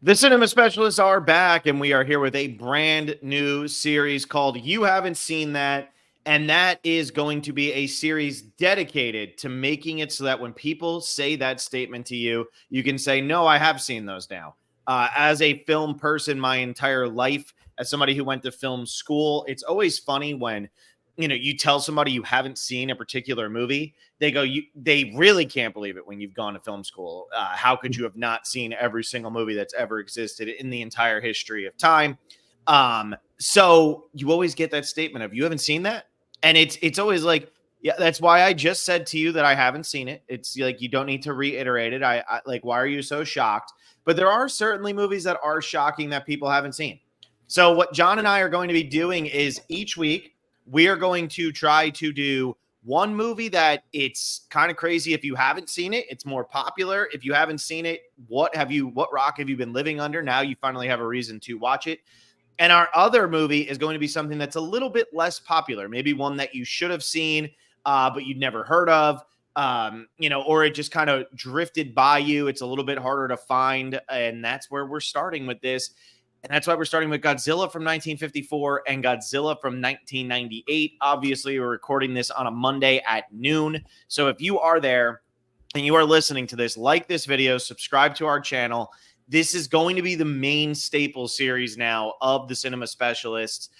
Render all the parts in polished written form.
The cinema specialists are back, and we are here with a brand new series called You Haven't Seen That. And that is going to be a series dedicated to making it so that when people say that statement to you, you can say, no, I have seen those now. As a film person, my entire life, as somebody who went to film school, it's always funny when you tell somebody you haven't seen a particular movie, they really can't believe it when you've gone to film school. How could you have not seen every single movie that's ever existed in the entire history of time? So you always get that statement of you haven't seen that. And it's always like, yeah, that's why I just said to you that I haven't seen it. It's like, you don't need to reiterate it. I like, why are you so shocked? But there are certainly movies that are shocking that people haven't seen. So what John and I are going to be doing is each week, we are going to try to do one movie that it's kind of crazy if you haven't seen it. It's more popular. If you haven't seen it, what rock have you been living under? Now you finally have a reason to watch it. And our other movie is going to be something that's a little bit less popular, maybe one that you should have seen, but you'd never heard of, or it just kind of drifted by you. It's a little bit harder to find. And that's where we're starting with this. And that's why we're starting with Godzilla from 1954 and Godzilla from 1998. Obviously, we're recording this on a Monday at noon. So if you are there and you are listening to this, like this video, subscribe to our channel. This is going to be the main staple series now of the Cinema Specialists.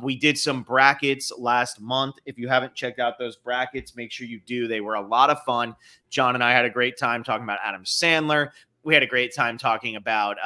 We did some brackets last month. If you haven't checked out those brackets, make sure you do. They were a lot of fun. John and I had a great time talking about Adam Sandler. We had a great time talking about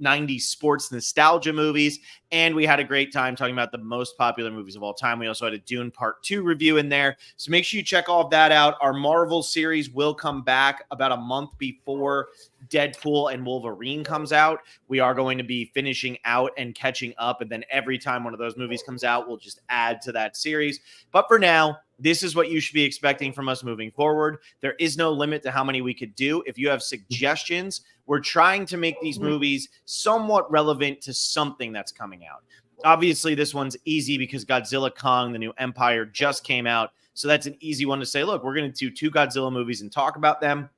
90s sports nostalgia movies, and we had a great time talking about the most popular movies of all time. We also had a Dune Part 2 review in there, so make sure you check all of that out. Our Marvel series will come back about a month before Deadpool and Wolverine comes out. We are going to be finishing out and catching up, and then every time one of those movies comes out, we'll just add to that series. But for now, this is what you should be expecting from us moving forward. There is no limit to how many we could do. If you have suggestions, we're trying to make these movies somewhat relevant to something that's coming out. Obviously, this one's easy because Godzilla Kong, the New Empire, just came out. So that's an easy one to say, look, we're going to do 2 Godzilla movies and talk about them.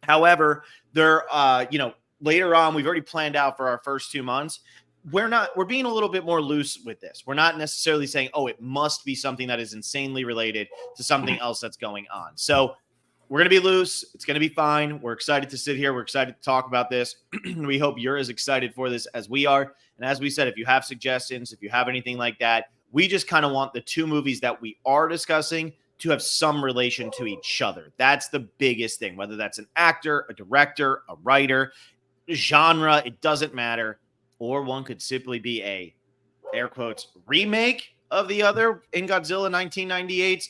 However, they're, later on, we've already planned out for our first 2 months. We're being a little bit more loose with this. We're not necessarily saying, oh, it must be something that is insanely related to something else that's going on. So we're going to be loose. It's going to be fine. We're excited to sit here. We're excited to talk about this. We hope you're as excited for this as we are. And as we said, if you have suggestions, if you have anything like that, we just kind of want the 2 movies that we are discussing to have some relation to each other. That's the biggest thing, whether that's an actor, a director, a writer, genre, it doesn't matter. Or one could simply be a, air quotes, remake of the other in Godzilla 1998's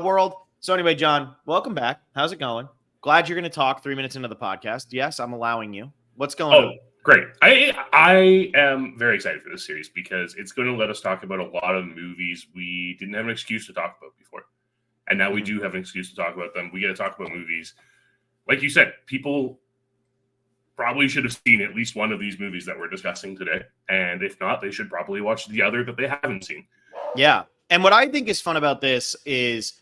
world. So anyway, John, welcome back. How's it going? Glad you're going to talk 3 minutes into the podcast. Yes, I'm allowing you. What's going on? Great. I am very excited for this series because it's going to let us talk about a lot of movies we didn't have an excuse to talk about before. And now we do have an excuse to talk about them. We get to talk about movies. Like you said, people probably should have seen at least one of these movies that we're discussing today. And if not, they should probably watch the other that they haven't seen. Yeah. And what I think is fun about this is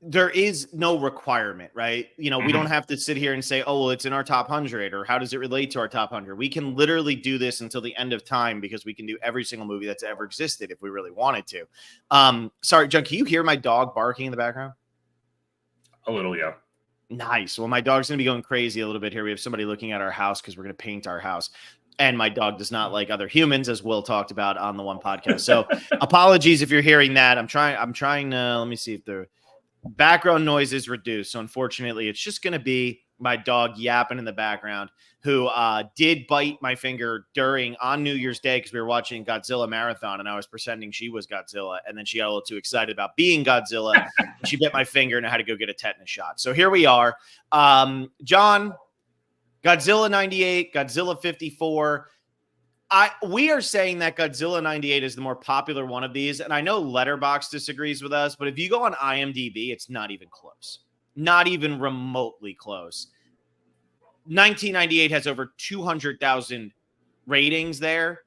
there is no requirement, right? We don't have to sit here and say, oh, well, it's in our top 100, or how does it relate to our top 100? We can literally do this until the end of time because we can do every single movie that's ever existed if we really wanted to. Sorry, John, can you hear my dog barking in the background? A little, yeah. Nice. Well, my dog's going to be going crazy a little bit here. We have somebody looking at our house because we're going to paint our house. And my dog does not like other humans, as Will talked about on the one podcast. So apologies if you're hearing that. I'm trying to, let me see if the background noise is reduced. So unfortunately, it's just going to be my dog yapping in the background, who did bite my finger on New Year's Day because we were watching Godzilla Marathon and I was pretending she was Godzilla. And then she got a little too excited about being Godzilla. And she bit my finger and I had to go get a tetanus shot. So here we are. John, Godzilla 98, Godzilla 54. We are saying that Godzilla 98 is the more popular one of these. And I know Letterboxd disagrees with us, but if you go on IMDb, it's not even close. Not even remotely close. 1998 has over 200,000 ratings there,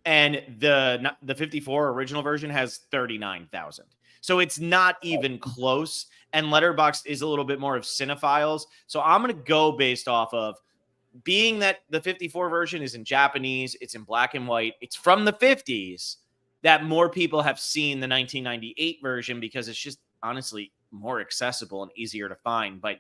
and the 54 original version has 39,000. So it's not even close. And Letterboxd is a little bit more of cinephiles. So I'm going to go based off of being that the 54 version is in Japanese, it's in black and white, it's from the 50s, that more people have seen the 1998 version because it's just honestly more accessible and easier to find. But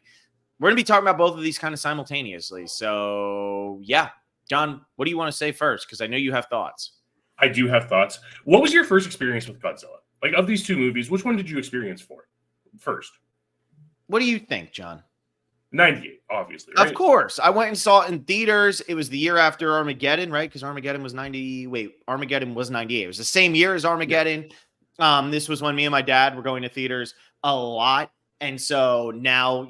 we're going to be talking about both of these kind of simultaneously. So, yeah. John, what do you want to say first? Because I know you have thoughts. I do have thoughts. What was your first experience with Godzilla? Like, of these two movies, which one did you experience first? What do you think, John? 98, obviously, right? Of course. I went and saw it in theaters. It was the year after Armageddon, right? Because Armageddon was 90. Wait, Armageddon was 98. It was the same year as Armageddon. Yeah. This was when me and my dad were going to theaters a lot. And so now,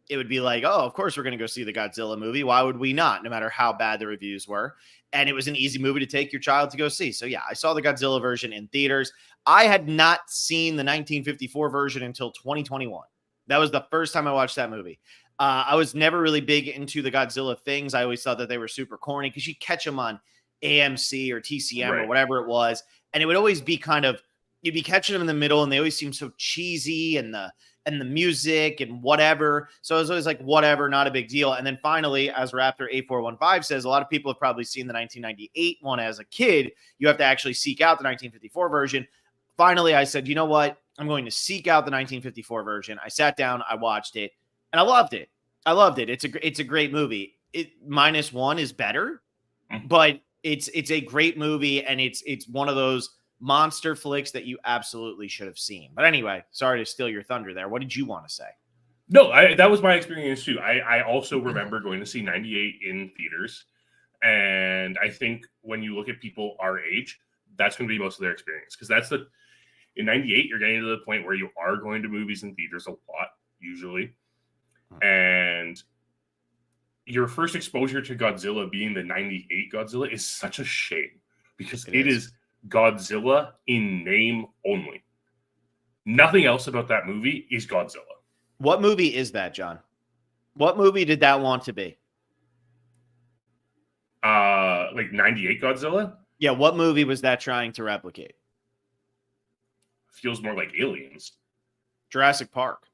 it would be like, oh, of course we're going to go see the Godzilla movie. Why would we not? No matter how bad the reviews were. And it was an easy movie to take your child to go see. So yeah, I saw the Godzilla version in theaters. I had not seen the 1954 version until 2021. That was the first time I watched that movie. I was never really big into the Godzilla things. I always thought that they were super corny because you catch them on AMC or TCM or whatever it was. And it would always be you'd be catching them in the middle and they always seem so cheesy and the music and whatever. So I was always like, whatever, not a big deal. And then finally, as Raptor 8415 says, a lot of people have probably seen the 1998 one as a kid. You have to actually seek out the 1954 version. Finally, I said, you know what? I'm going to seek out the 1954 version. I sat down, I watched it, and I loved it. It's a great movie. -1 is better, but it's a great movie, and it's one of those monster flicks that you absolutely should have seen. But anyway, sorry to steal your thunder there. What did you want to say? No, that was my experience too. I also remember going to see 98 in theaters, and I think when you look at people our age, that's going to be most of their experience because in 98 you're getting to the point where you are going to movies and theaters a lot usually. And your first exposure to Godzilla being the 98 Godzilla is such a shame because it is Godzilla in name only. Nothing else about that movie is Godzilla. What movie is that, John? What movie did that want to be? Like 98 Godzilla? Yeah, what movie was that trying to replicate? Feels more like Aliens. Jurassic Park.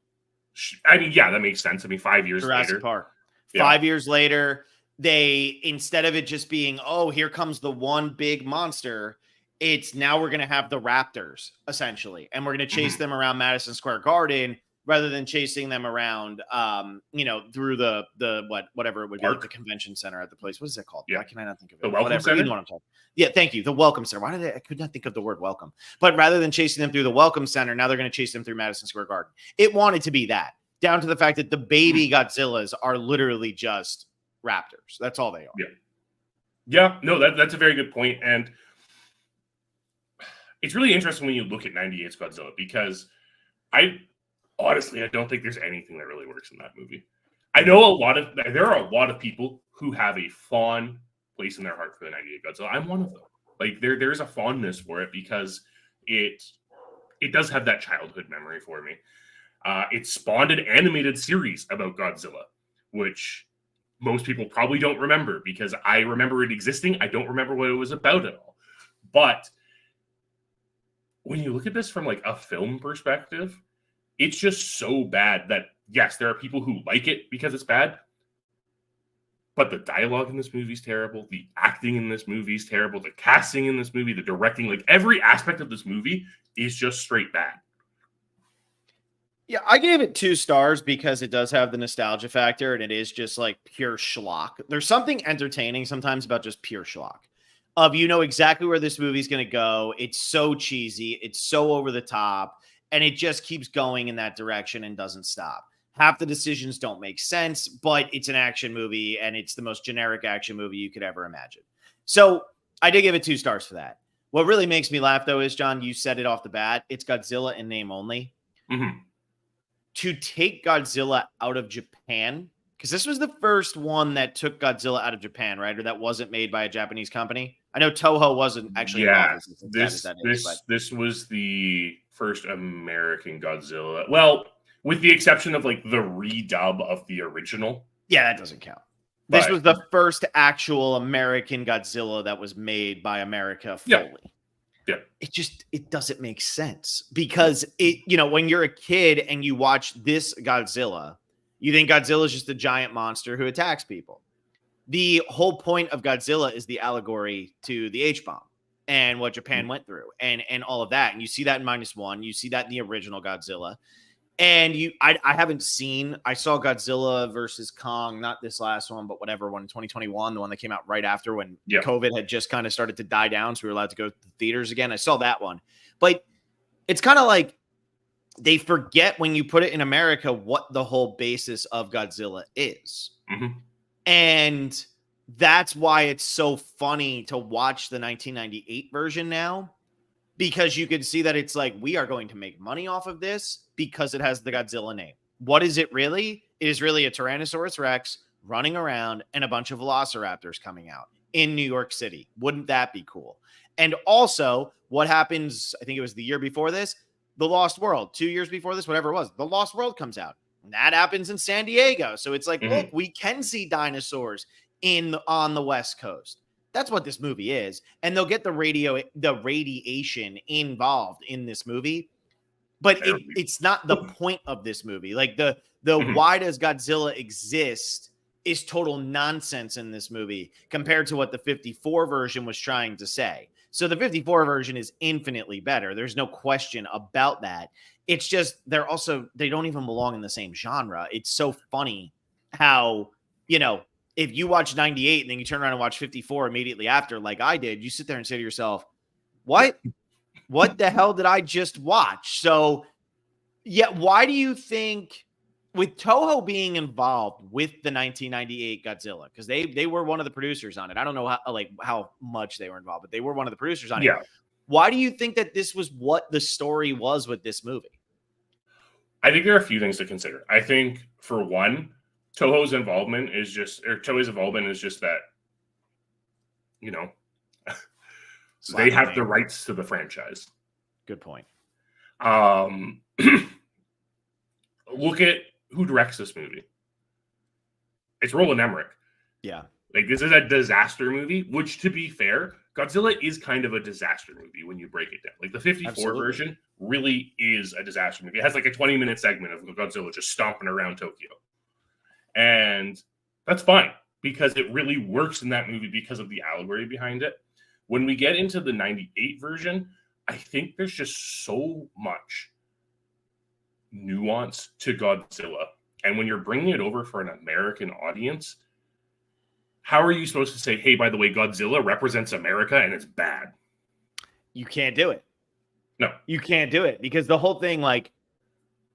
I mean, yeah, that makes sense. I mean, 5 years later. Jurassic Park. 5 years later, they, instead of it just being, oh, here comes the one big monster, it's now we're going to have the raptors, essentially. And we're going to chase them around Madison Square Garden rather than chasing them around, through whatever it would be, like the convention center at the place. What is that called? Yeah. Why can I not think of it? The Welcome Center? You know what I'm talking. Yeah, thank you. The Welcome Center. I could not think of the word welcome. But rather than chasing them through the Welcome Center, now they're going to chase them through Madison Square Garden. It wanted to be that, down to the fact that the baby Godzillas are literally just raptors. That's all they are. Yeah. Yeah, no, that's a very good point. And it's really interesting when you look at 98's Godzilla because I don't think there's anything that really works in that movie. I know there are a lot of people who have a fond place in their heart for the 98 Godzilla. I'm one of them. Like there's a fondness for it because it does have that childhood memory for me. It spawned an animated series about Godzilla, which most people probably don't remember because I remember it existing. I don't remember what it was about at all. But when you look at this from like a film perspective, it's just so bad that, yes, there are people who like it because it's bad, but the dialogue in this movie is terrible. The acting in this movie is terrible. The casting in this movie, the directing, like every aspect of this movie is just straight bad. Yeah, I gave it 2 stars because it does have the nostalgia factor and it is just like pure schlock. There's something entertaining sometimes about just pure schlock. You know exactly where this movie's going to go. It's so cheesy. It's so over the top. And it just keeps going in that direction and doesn't stop. Half the decisions don't make sense, but it's an action movie and it's the most generic action movie you could ever imagine. So I did give it 2 stars for that. What really makes me laugh, though, is, John, you said it off the bat. It's Godzilla in name only. Mm-hmm. To take Godzilla out of Japan, because this was the first one that took Godzilla out of Japan, right? Or that wasn't made by a Japanese company. I know Toho wasn't actually involved. This was the first American Godzilla. Well, with the exception of like the redub of the original. Yeah, that doesn't count. This was the first actual American Godzilla that was made by America fully. Yeah. It doesn't make sense because when you're a kid and you watch this Godzilla, you think Godzilla is just a giant monster who attacks people. the whole point of Godzilla is the allegory to the H bomb and what Japan went through, and all of that. And you see that in -1. You see that in the original Godzilla. And I haven't seen. I saw Godzilla versus Kong, not this last one, but whatever one in 2021, the one that came out right after when COVID had just kind of started to die down, so we were allowed to go to the theaters again. I saw that one, but it's kind of like they forget when you put it in America what the whole basis of Godzilla is. Mm-hmm. And that's why it's so funny to watch the 1998 version now, because you can see that it's like, we are going to make money off of this because it has the Godzilla name. What is it really? It is really a Tyrannosaurus Rex running around and a bunch of velociraptors coming out in New York City. Wouldn't that be cool? And also, what happens, I think it was the year before this, The Lost World, 2 years before this, whatever it was, The Lost World comes out. And that happens in San Diego. So it's like, look, we can see dinosaurs on the West Coast. That's what this movie is. And they'll get the radiation involved in this movie. But it's not the point of this movie. Like the why does Godzilla exist is total nonsense in this movie compared to what the 54 version was trying to say. So the 54 version is infinitely better. There's no question about that. It's just they don't even belong in the same genre. It's so funny how, if you watch 98 and then you turn around and watch 54 immediately after, like I did, you sit there and say to yourself, what the hell did I just watch? So, yeah, why do you think, with Toho being involved with the 1998 Godzilla, because they were one of the producers on it. I don't know how much they were involved, but they were one of the producers on it. Why do you think that this was what the story was with this movie? I think there are a few things to consider. I think, for one, Toei's involvement is just that, they have the rights to the franchise. Good point. Look at who directs this movie. It's Roland Emmerich. Yeah. Like, this is a disaster movie, which, to be fair, Godzilla is kind of a disaster movie when you break it down. Like, the 54 version really is a disaster movie. It has like a 20-minute segment of Godzilla just stomping around Tokyo. And that's fine, because it really works in that movie because of the allegory behind it. When we get into the 98 version, I think there's just so much nuance to Godzilla. And when you're bringing it over for an American audience, how are you supposed to say, hey, by the way, Godzilla represents America and it's bad? You can't do it. No. You can't do it, because the whole thing, like,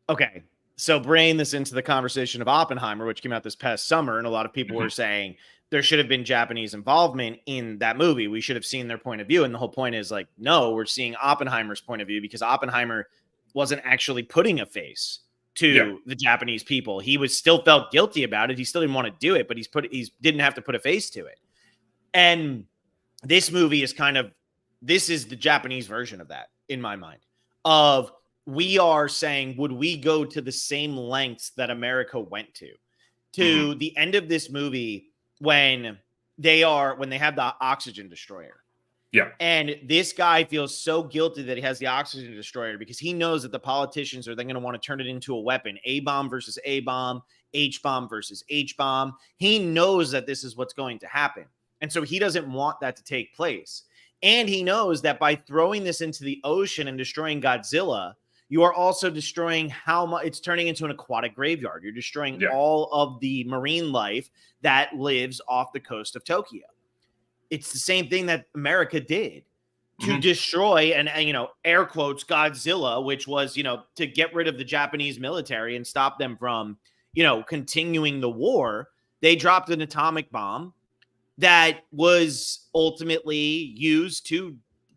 okay, so bringing this into the conversation of Oppenheimer, which came out this past summer, and a lot of people were saying there should have been Japanese involvement in that movie. We should have seen their point of view. And the whole point is, like, no, we're seeing Oppenheimer's point of view, because Oppenheimer wasn't actually putting a face to the Japanese people. He was still felt guilty about it. He still didn't want to do it, but he didn't have to put a face to it. And this movie is this is the Japanese version of that, in my mind, of, we are saying, would we go to the same lengths that America went to the end of this movie when they have the oxygen destroyer? Yeah. And this guy feels so guilty that he has the oxygen destroyer, because he knows that the politicians are then going to want to turn it into a weapon. A-bomb versus A-bomb, H-bomb versus H-bomb. He knows that this is what's going to happen. And so he doesn't want that to take place. And he knows that by throwing this into the ocean and destroying Godzilla, you are also destroying how much it's turning into an aquatic graveyard. You're destroying all of the marine life that lives off the coast of Tokyo. It's the same thing that America did to destroy and air quotes, Godzilla, which was, to get rid of the Japanese military and stop them from, continuing the war. They dropped an atomic bomb that was ultimately used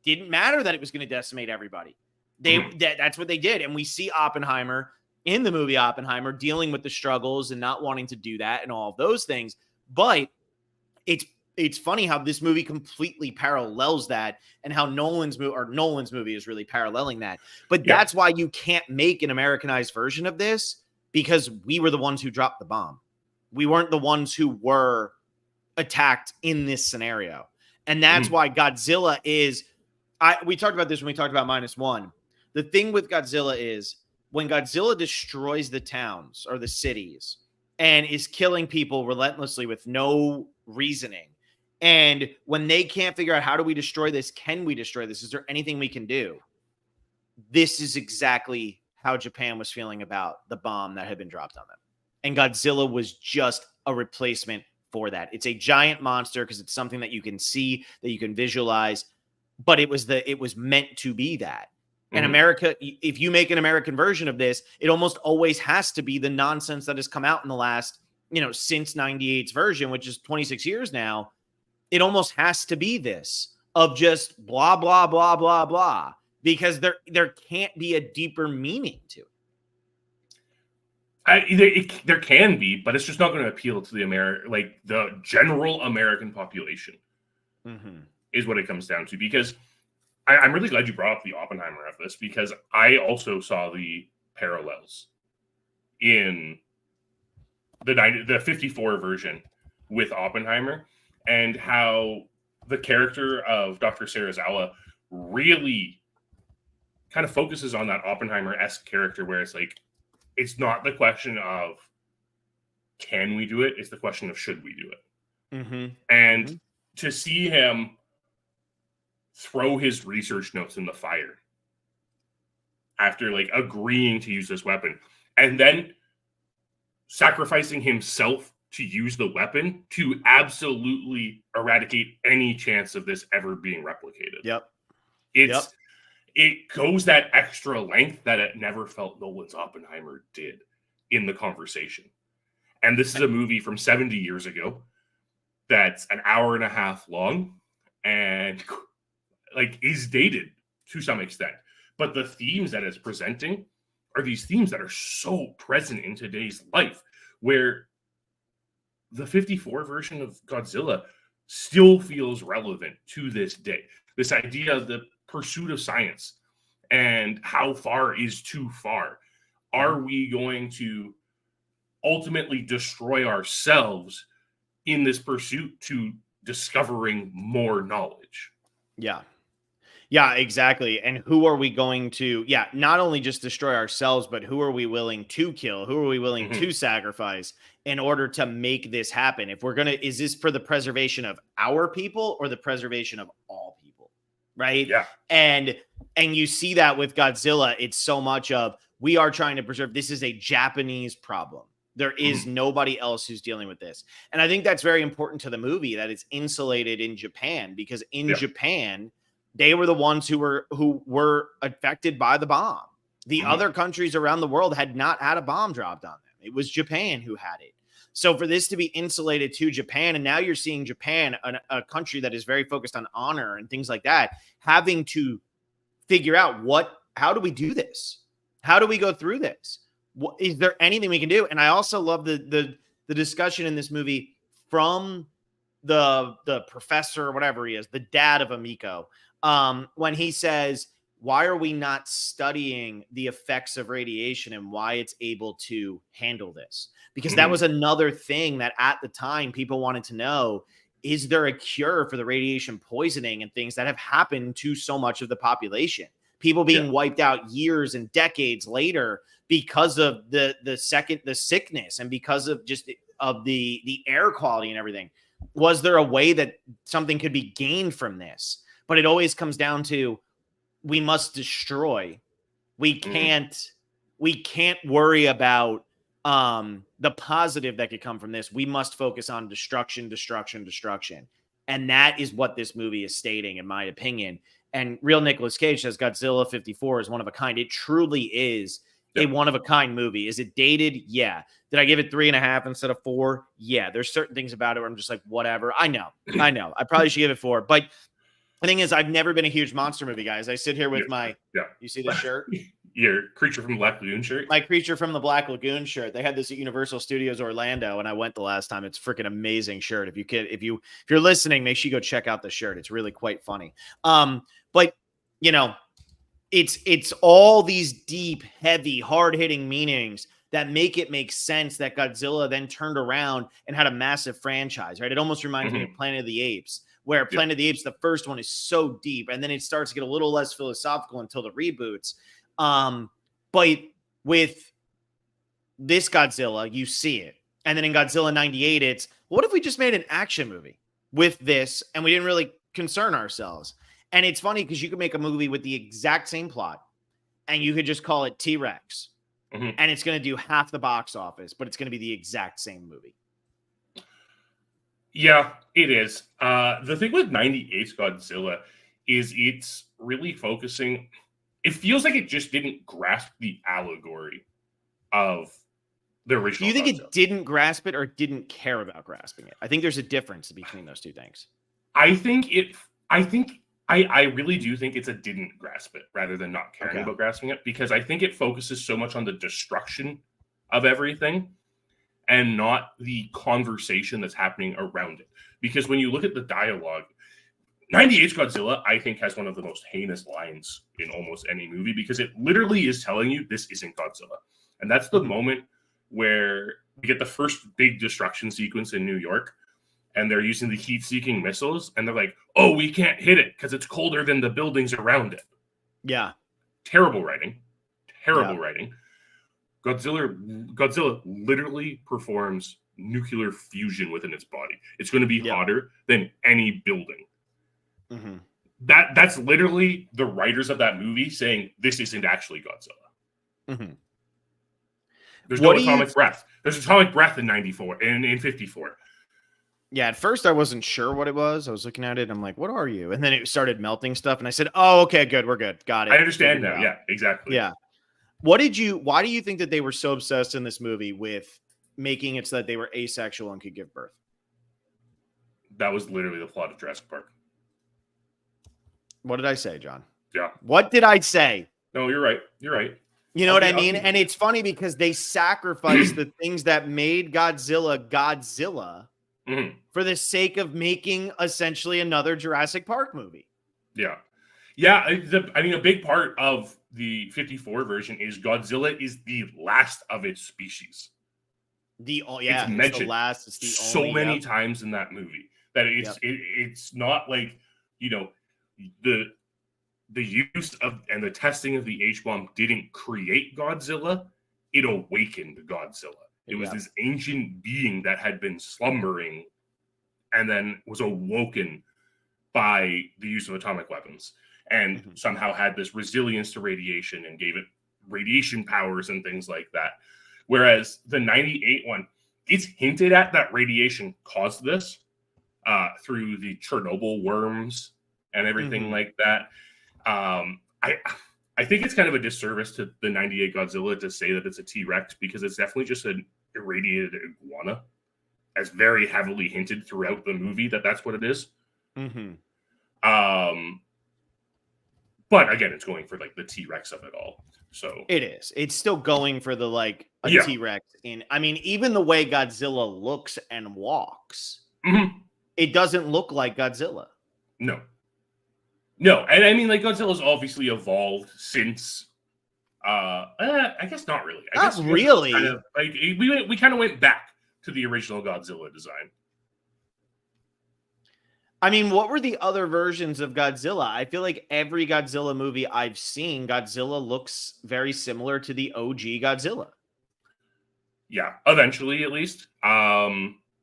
didn't matter that it was going to decimate everybody. That's what they did. And we see Oppenheimer in the movie Oppenheimer dealing with the struggles and not wanting to do that and all of those things. But it's funny how this movie completely parallels that, and how Nolan's movie is really paralleling that. But that's why you can't make an Americanized version of this, because we were the ones who dropped the bomb. We weren't the ones who were attacked in this scenario. And that's why Godzilla is, we talked about this when we talked about -1. The thing with Godzilla is, when Godzilla destroys the towns or the cities, and is killing people relentlessly with no reasoning. And when they can't figure out, how do we destroy this? Can we destroy this? Is there anything we can do? This is exactly how Japan was feeling about the bomb that had been dropped on them. And Godzilla was just a replacement for that. It's a giant monster because it's something that you can see, that you can visualize, but it was meant to be that. And America, if you make an American version of this, it almost always has to be the nonsense that has come out in the last, since 98's version, which is 26 years now. It almost has to be this of just blah, blah, blah, blah, blah, because there can't be a deeper meaning to it. There can be, but it's just not going to appeal to the general American population is what it comes down to. Because I'm really glad you brought up the Oppenheimer of this, because I also saw the parallels in the 54 version with Oppenheimer, and how the character of Dr. Serizawa really kind of focuses on that Oppenheimer-esque character, where it's like, it's not the question of can we do it, it's the question of should we do it. And to see him throw his research notes in the fire after agreeing to use this weapon, and then sacrificing himself to use the weapon to absolutely eradicate any chance of this ever being replicated. It goes that extra length that it never felt Nolan's Oppenheimer did in the conversation. And this is a movie from 70 years ago that's an hour and a half long and is dated to some extent. But the themes that it's presenting are these themes that are so present in today's life, where the 54 version of Godzilla still feels relevant to this day. This idea of the pursuit of science and how far is too far. Are we going to ultimately destroy ourselves in this pursuit to discovering more knowledge? Yeah, exactly. And who are we going to, not only just destroy ourselves, but who are we willing to kill? Who are we willing to sacrifice in order to make this happen? If we're is this for the preservation of our people or the preservation of all people? Right? Yeah. And you see that with Godzilla. It's so much of, we are trying to preserve, this is a Japanese problem. There is nobody else who's dealing with this. And I think that's very important to the movie, that it's insulated in Japan, because in Japan, they were the ones who were affected by the bomb. The other countries around the world had not had a bomb dropped on them. It was Japan who had it. So for this to be insulated to Japan, and now you're seeing Japan, a country that is very focused on honor and things like that, having to figure out how do we do this? How do we go through this? Is there anything we can do? And I also love the discussion in this movie from the professor or whatever he is, the dad of Amiko, when he says, why are we not studying the effects of radiation and why it's able to handle this? Because that was another thing that at the time people wanted to know. Is there a cure for the radiation poisoning and things that have happened to so much of the population? People being wiped out years and decades later because of the sickness and because of just of the air quality and everything. Was there a way that something could be gained from this? But it always comes down to, we must destroy. We can't worry about the positive that could come from this. We must focus on destruction. And that is what this movie is stating, in my opinion. And real Nicolas Cage says Godzilla 54 is one of a kind. It truly is a one of a kind movie. Is it dated? Yeah. Did I give it 3.5 instead of 4? Yeah. There's certain things about it where I'm just like, whatever. I know. I probably should give it 4. But the thing is, I've never been a huge monster movie guy. As I sit here with you see the shirt? Your Creature from the Black Lagoon shirt? My Creature from the Black Lagoon shirt. They had this at Universal Studios Orlando, and I went the last time. It's a freaking amazing shirt. If you're listening, make sure you go check out the shirt. It's really quite funny. But it's all these deep, heavy, hard-hitting meanings that make it make sense that Godzilla then turned around and had a massive franchise, right? It almost reminds me of Planet of the Apes, where Planet of the Apes, the first one, is so deep, and then it starts to get a little less philosophical until the reboots. But with this Godzilla, you see it. And then in Godzilla 98, it's what if we just made an action movie with this and we didn't really concern ourselves? And it's funny because you could make a movie with the exact same plot and you could just call it T-Rex and it's going to do half the box office, but it's going to be the exact same movie. Yeah, it is. The thing with 98's Godzilla is it's really focusing. It feels like it just didn't grasp the allegory of the original. Do you think Godzilla. it didn't grasp it or didn't care about grasping it? I think there's a difference between those two things. I really do think it's a didn't grasp it rather than not caring about grasping it, because I think it focuses so much on the destruction of everything and not the conversation that's happening around it. Because when you look at the dialogue, 98's Godzilla, I think, has one of the most heinous lines in almost any movie, because it literally is telling you this isn't Godzilla. And that's the moment where we get the first big destruction sequence in New York, and they're using the heat-seeking missiles, and they're like, oh, we can't hit it because it's colder than the buildings around it. Yeah. Terrible writing. Terrible writing. Godzilla literally performs nuclear fusion within its body. It's going to be hotter than any building. That's literally the writers of that movie saying this isn't actually Godzilla. There's no atomic breath. There's atomic breath in 94 and in 54. Yeah, at first I wasn't sure what it was. I was looking at it. I'm like, what are you? And then it started melting stuff. And I said, oh, okay, good. We're good. Got it. I understand now. Yeah, exactly. Yeah. Why do you think that they were so obsessed in this movie with making it so that they were asexual and could give birth? That was literally the plot of Jurassic Park. What did I say, John? Yeah. What did I say? No, you're right. You're right. You know what I mean? And it's funny because they sacrificed the things that made Godzilla Godzilla for the sake of making essentially another Jurassic Park movie. Yeah. Yeah. I mean, a big part of the 54 version is Godzilla is the last of its species. It's mentioned the last. It's the so many times in that movie that it's not like, you know, the use of and the testing of the H-bomb didn't create Godzilla. It awakened Godzilla. It was this ancient being that had been slumbering and then was awoken by the use of atomic weapons and somehow had this resilience to radiation and gave it radiation powers and things like that. Whereas the 98 one, it's hinted at that radiation caused this through the Chernobyl worms and everything like that. I think it's kind of a disservice to the 98 Godzilla to say that it's a T-Rex, because it's definitely just an irradiated iguana, as very heavily hinted throughout the movie that that's what it is. But again, it's going for like the T-Rex of it all. So it is. It's still going for the like a T-Rex in. I mean, even the way Godzilla looks and walks, it doesn't look like Godzilla. No. And I mean, like, Godzilla's obviously evolved since. I guess not really. Not really. Kind of, like we kind of went back to the original Godzilla design. I mean, what were the other versions of Godzilla? I feel like every Godzilla movie I've seen, Godzilla looks very similar to the OG Godzilla. Yeah, eventually, at least.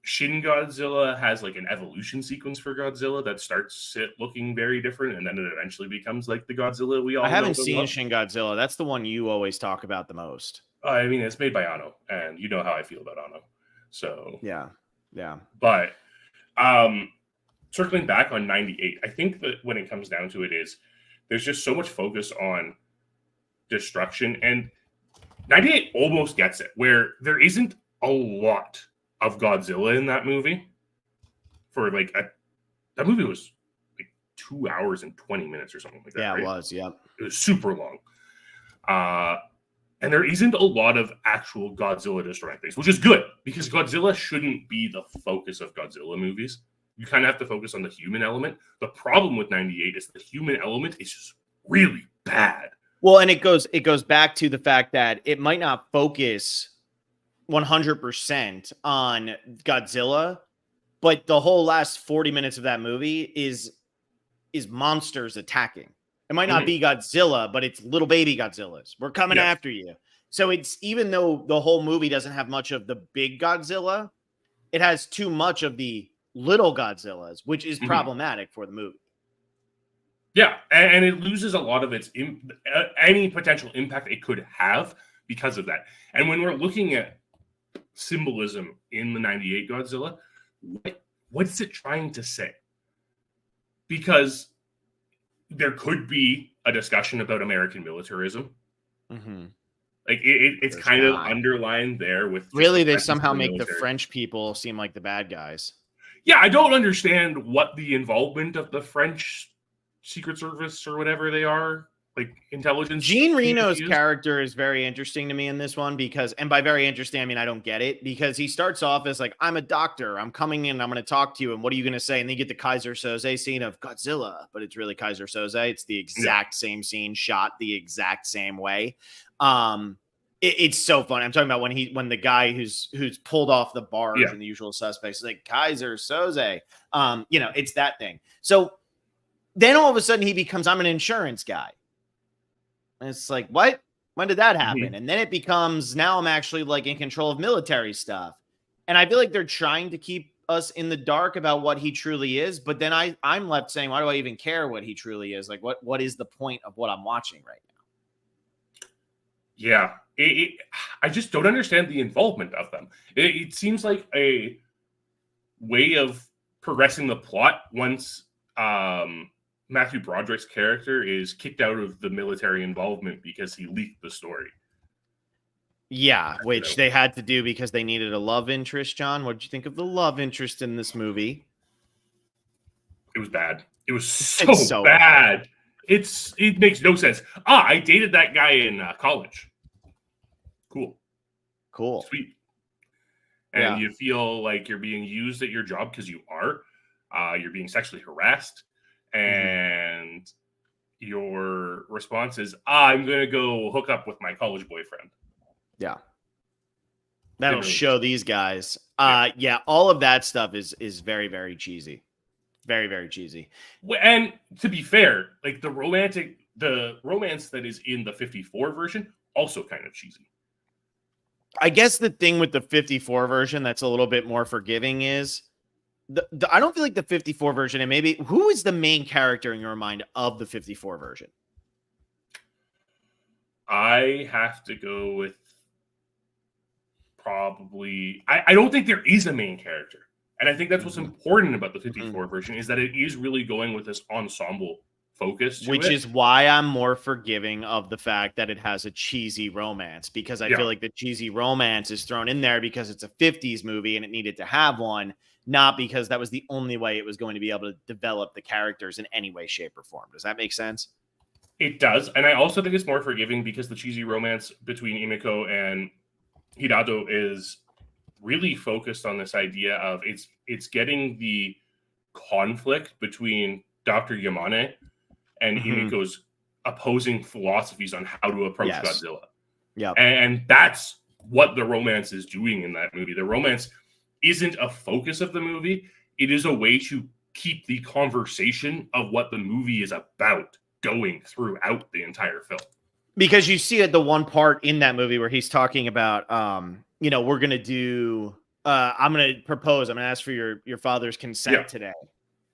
Shin Godzilla has like an evolution sequence for Godzilla that starts it looking very different, and then it eventually becomes like the Godzilla we all know. I haven't seen Shin Godzilla. That's the one you always talk about the most. I mean, it's made by Anno, and you know how I feel about Anno. So yeah. But circling back on 98, I think that when it comes down to it is there's just so much focus on destruction, and 98 almost gets it, where there isn't a lot of Godzilla in that movie. For like that movie was like 2 hours and 20 minutes or something like that. Yeah, right? It was. Yeah, it was super long. And there isn't a lot of actual Godzilla destroying things, which is good, because Godzilla shouldn't be the focus of Godzilla movies. You kind of have to focus on the human element. The problem with 98 is the human element is just really bad. Well, and it goes back to the fact that it might not focus 100% on Godzilla, but the whole last 40 minutes of that movie is monsters attacking. It might not be Godzilla, but it's little baby Godzillas. We're coming after you. So it's, even though the whole movie doesn't have much of the big Godzilla, it has too much of the little Godzillas, which is problematic for the movie. Yeah, and it loses a lot of its any potential impact it could have because of that. And when we're looking at symbolism in the 98 Godzilla, what is it trying to say? Because there could be a discussion about American militarism. Like it's There's kind of not. underlined there with Really, the they presence of somehow the make the military. French people seem like the bad guys. Yeah, I don't understand what the involvement of the French Secret Service or whatever they are, like intelligence. Jean Reno's community is. character is very interesting to me in this one because, and by very interesting, I mean, I don't get it, because he starts off as like, I'm a doctor, I'm coming in, I'm going to talk to you, and what are you going to say? And then you get the Kaiser Soze scene of Godzilla, but it's really Kaiser Soze. It's the exact same scene, shot the exact same way. It's so funny. I'm talking about when the guy who's pulled off the barge in The Usual Suspects is like Kaiser Soze. You know, it's that thing. So then all of a sudden he becomes, I'm an insurance guy. And it's like, what? When did that happen? And then it becomes, now I'm actually like in control of military stuff. And I feel like they're trying to keep us in the dark about what he truly is. But then I'm left saying, why do I even care what he truly is? Like, what is the point of what I'm watching right now? Yeah. I just don't understand the involvement of them. It seems like a way of progressing the plot once Matthew Broderick's character is kicked out of the military involvement because he leaked the story. Yeah, which they had to do because they needed a love interest. John, what did you think of the love interest in this movie? It was bad. It was so bad. It makes no sense. I dated that guy in college. Cool. Sweet. And you feel like you're being used at your job because you are. You're being sexually harassed. And your response is, I'm going to go hook up with my college boyfriend. Yeah. That'll show these guys. Yeah, all of that stuff is very, very cheesy. Very, very cheesy. And to be fair, like the romance that is in the 54 version, also kind of cheesy. I guess the thing with the 54 version that's a little bit more forgiving is I don't feel like the 54 version, and maybe who is the main character in your mind of the 54 version? I have to go with probably, I don't think there is a main character. And I think that's what's important about the 54 version is that it is really going with this ensemble focus to which it. Is why I'm more forgiving of the fact that it has a cheesy romance, because I feel like the cheesy romance is thrown in there because it's a 50s movie and it needed to have one, not because that was the only way it was going to be able to develop the characters in any way, shape, or form. Does that make sense? It does. And I also think it's more forgiving because the cheesy romance between Emiko and Hidato is really focused on this idea of it's getting the conflict between Dr. Yamane and Emiko's opposing philosophies on how to approach Godzilla. Yeah. And that's what the romance is doing in that movie. The romance isn't a focus of the movie. It is a way to keep the conversation of what the movie is about going throughout the entire film. Because you see at the one part in that movie where he's talking about, we're going to do, I'm going to propose, I'm going to ask for your father's consent today.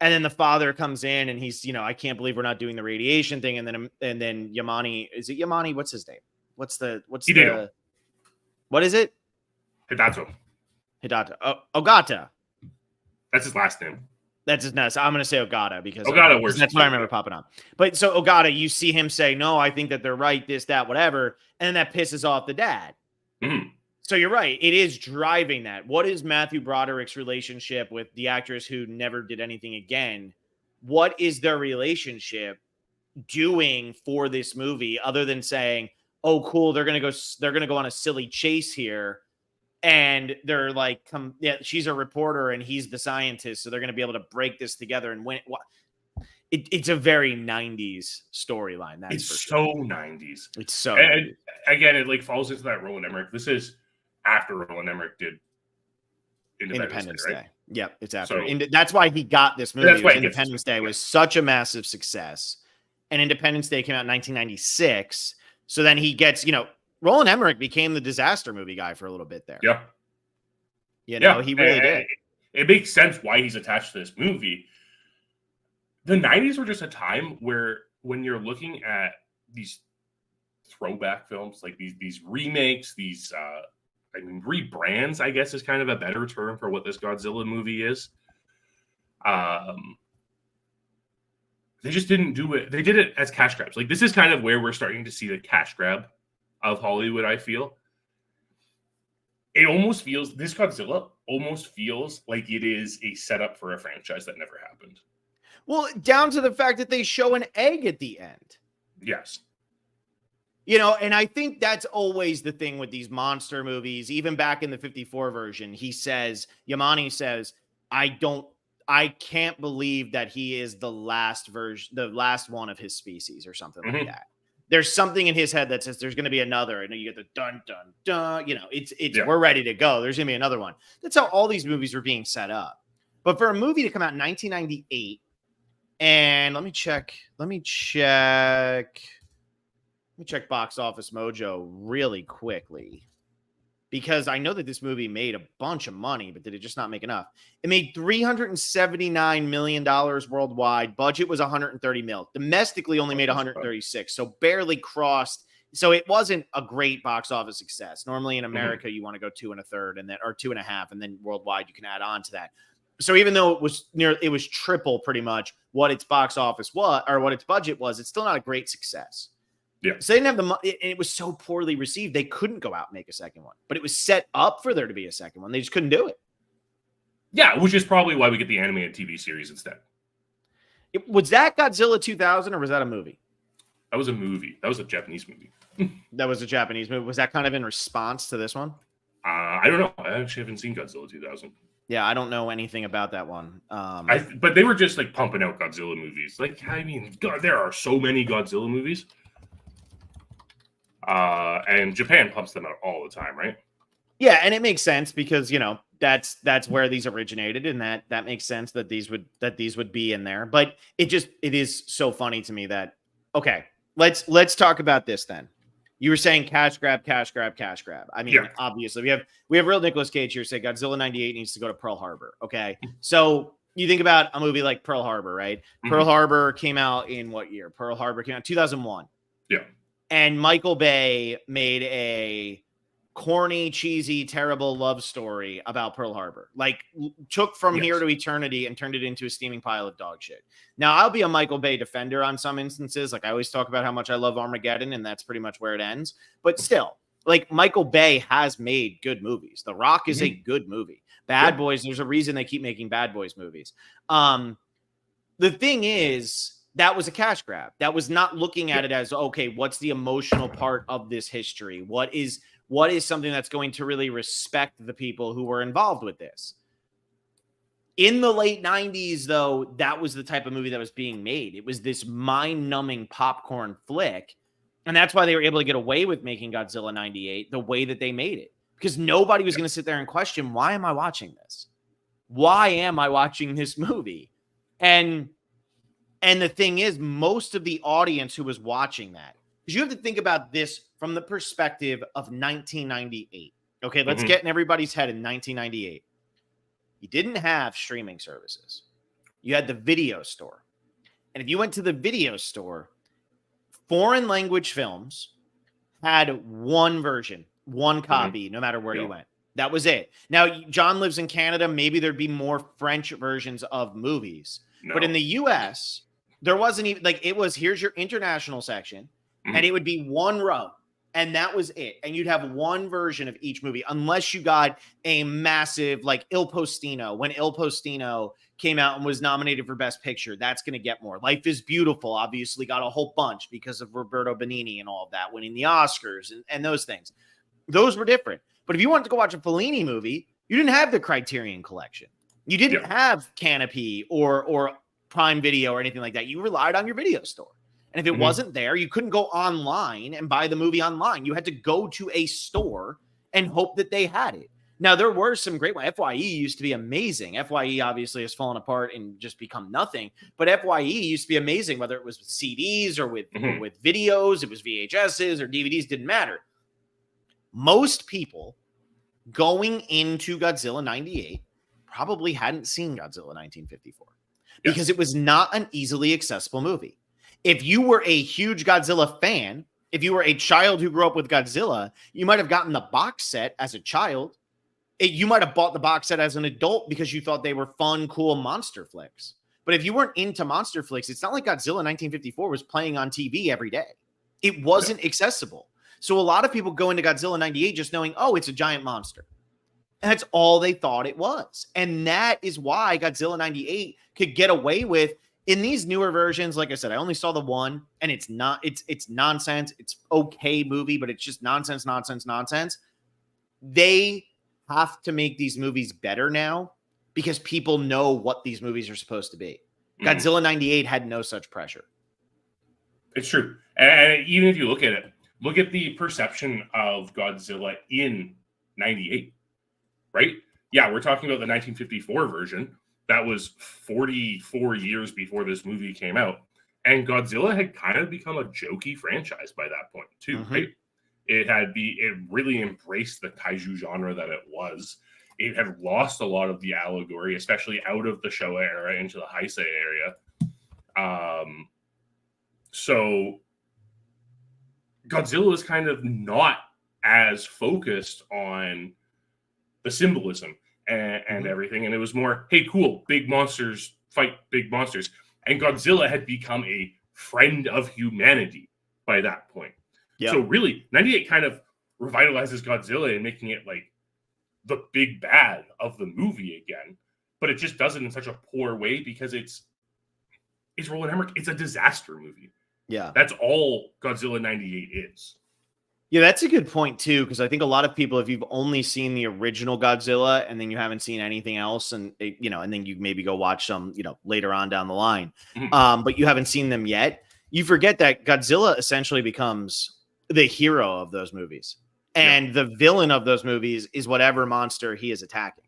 And then the father comes in and he's, I can't believe we're not doing the radiation thing. And then Yamane, is it Yamane? What's his name? What is it? Hidato. Ogata. That's his last name. That's his name. I'm going to say Ogata because that's what I remember popping up. But so Ogata, you see him say, no, I think that they're right, this, that, whatever. And then that pisses off the dad. So you're right. It is driving that. What is Matthew Broderick's relationship with the actress who never did anything again? What is their relationship doing for this movie other than saying, oh, cool, they're going to go on a silly chase here. And they're like, she's a reporter and he's the scientist. So they're going to be able to break this together and win. It's a very 90s storyline. It's so 90s. It's so. And again, it like falls into that Roland Emmerich. This is after Roland Emmerich did Independence Day. Right? Yep, it's after. That's why he got this movie. Independence Day was such a massive success. And Independence Day came out in 1996. So then he gets, Roland Emmerich became the disaster movie guy for a little bit there. Yeah. You know, he really did. It makes sense why he's attached to this movie. The 90s were just a time where when you're looking at these throwback films, like these remakes, these rebrands, I guess is kind of a better term for what this Godzilla movie is. They just didn't do it. They did it as cash grabs. Like, this is kind of where we're starting to see the cash grab of Hollywood, I feel. It almost feels, this Godzilla almost feels like it is a setup for a franchise that never happened. Well, down to the fact that they show an egg at the end. Yes. You know, and I think that's always the thing with these monster movies. Even back in the 54 version, Yamane says, I can't believe that he is the last one of his species or something like that. There's something in his head that says there's going to be another, and you get the dun, dun, dun, you know, we're ready to go. There's going to be another one. That's how all these movies were being set up. But for a movie to come out in 1998, and let me check Box Office Mojo really quickly, because I know that this movie made a bunch of money, but did it just not make enough? It made $379 million worldwide. Budget was $130 million. Domestically only made 136, so barely crossed. So it wasn't a great box office success. Normally in America, you want to go 2 1/3 and then, or 2.5, and then worldwide you can add on to that. So even though it was triple pretty much what its box office was, or what its budget was, it's still not a great success. Yeah. So they didn't have the money, and it was so poorly received, they couldn't go out and make a second one. But it was set up for there to be a second one. They just couldn't do it. Yeah, which is probably why we get the animated TV series instead. Was that Godzilla 2000, or was that a movie? That was a movie. That was a Japanese movie. That was a Japanese movie. Was that kind of in response to this one? I don't know. I actually haven't seen Godzilla 2000. Yeah, I don't know anything about that one. But they were just like pumping out Godzilla movies. Like, I mean, God, there are so many Godzilla movies. And Japan pumps them out all the time, right? Yeah, and it makes sense because, you know, that's where these originated, and that makes sense that these would be in there. But it is so funny to me that, okay, let's talk about this then. You were saying cash grab. I mean, yeah. Obviously we have real Nicolas Cage here say Godzilla 98 needs to go to Pearl Harbor. Okay. So you think about a movie like Pearl Harbor, right? Pearl Harbor came out in what year? Pearl Harbor came out in 2001. Yeah. And Michael Bay made a corny, cheesy, terrible love story about Pearl Harbor. Like, took From Here to Eternity and turned it into a steaming pile of dog shit. Now, I'll be a Michael Bay defender on some instances. Like, I always talk about how much I love Armageddon, and that's pretty much where it ends. But still, like, Michael Bay has made good movies. The Rock is a good movie. Bad Boys, there's a reason they keep making Bad Boys movies. The thing is, that was a cash grab. That was not looking at it as, okay, what's the emotional part of this history? What is something that's going to really respect the people who were involved with this? In the late 90s, though, that was the type of movie that was being made. It was this mind-numbing popcorn flick, and that's why they were able to get away with making Godzilla 98 the way that they made it, because nobody was going to sit there and question, why am I watching this? Why am I watching this movie? And the thing is, most of the audience who was watching that, because you have to think about this from the perspective of 1998. Okay, let's get in everybody's head in 1998. You didn't have streaming services. You had the video store. And if you went to the video store, foreign language films had one version, one copy, no matter where you went. That was it. Now, John lives in Canada. Maybe there'd be more French versions of movies. No. But in the US, there wasn't even, like, it was, here's your international section, and it would be one row, and that was it. And you'd have one version of each movie, unless you got a massive, like, Il Postino. When Il Postino came out and was nominated for Best Picture, that's going to get more. Life is Beautiful obviously got a whole bunch because of Roberto Benigni and all of that, winning the Oscars and those things. Those were different. But if you wanted to go watch a Fellini movie, you didn't have the Criterion Collection. You didn't have Canopy or Prime Video or anything like that. You relied on your video store. And if it wasn't there, you couldn't go online and buy the movie online. You had to go to a store and hope that they had it. Now, there were some great ones. FYE used to be amazing. FYE obviously has fallen apart and just become nothing. But FYE used to be amazing, whether it was with CDs or with videos, it was VHSs or DVDs, didn't matter. Most people going into Godzilla 98 probably hadn't seen Godzilla 1954 because it was not an easily accessible movie. If you were a huge Godzilla fan, if you were a child who grew up with Godzilla, you might have gotten the box set as a child. You might have bought the box set as an adult because you thought they were fun, cool monster flicks. But if you weren't into monster flicks, it's not like Godzilla 1954 was playing on TV every day. It wasn't accessible. So a lot of people go into Godzilla 98 just knowing, oh, it's a giant monster. And that's all they thought it was. And that is why Godzilla 98 could get away with, in these newer versions, like I said, I only saw the one, and it's nonsense. It's okay movie, but it's just nonsense. They have to make these movies better now because people know what these movies are supposed to be. Godzilla 98 had no such pressure. It's true. And even if you look at it, look at the perception of Godzilla in 98, right? Yeah, we're talking about the 1954 version. That was 44 years before this movie came out. And Godzilla had kind of become a jokey franchise by that point, too, right? It really embraced the kaiju genre that it was. It had lost a lot of the allegory, especially out of the Showa era into the Heisei area. So Godzilla is kind of not as focused on the symbolism and everything. And it was more, hey, cool, big monsters fight big monsters. And Godzilla had become a friend of humanity by that point. Yep. So really, 98 kind of revitalizes Godzilla and making it like the big bad of the movie again. But it just does it in such a poor way because it's Roland Emmerich. It's a disaster movie. Yeah. That's all Godzilla 98 is. Yeah, that's a good point, too, because I think a lot of people, if you've only seen the original Godzilla and then you haven't seen anything else, and and then you maybe go watch some, later on down the line, but you haven't seen them yet, you forget that Godzilla essentially becomes the hero of those movies. And the villain of those movies is whatever monster he is attacking.